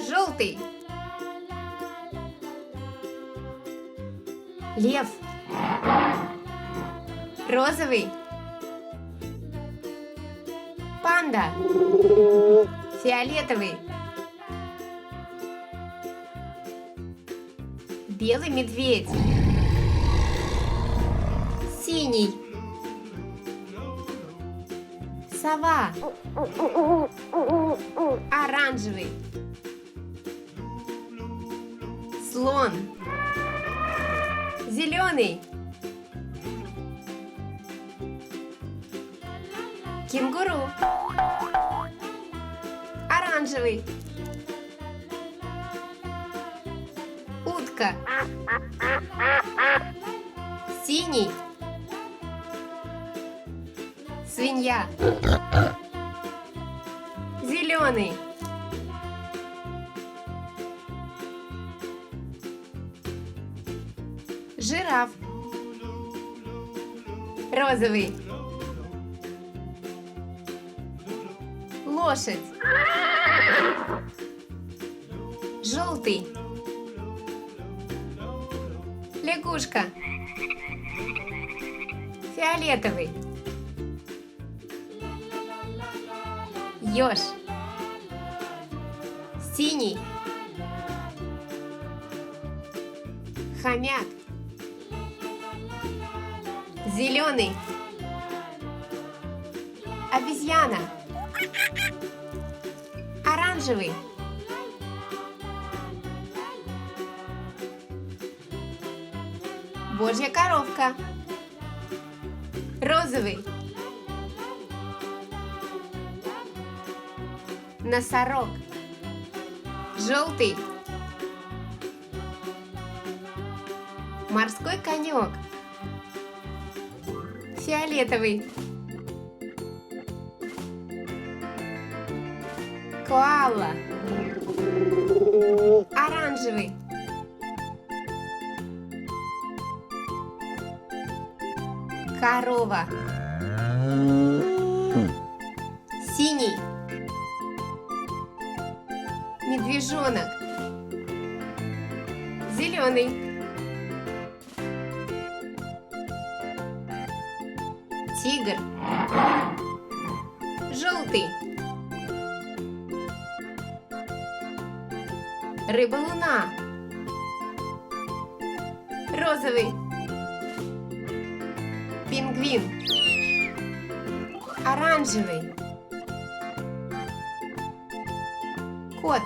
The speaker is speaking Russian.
Желтый. Лев. Розовый. Панда. Фиолетовый. Белый медведь. Синий. Сова. Оранжевый. Слон. Зеленый. Кенгуру. Оранжевый. Утка. Синий. Свинья. Зеленый. Жираф. Розовый. Лошадь. Желтый. Лягушка. Фиолетовый. Еж. Синий. Хомяк. Зеленый. Обезьяна. Оранжевый. Божья коровка. Розовый. Носорог. Желтый. Морской конек. Фиолетовый. Коала. Оранжевый. Корова. Синий. Медвежонок. Зеленый. Тигр. Желтый. Рыба-луна. Розовый. Пингвин. Оранжевый. Кот.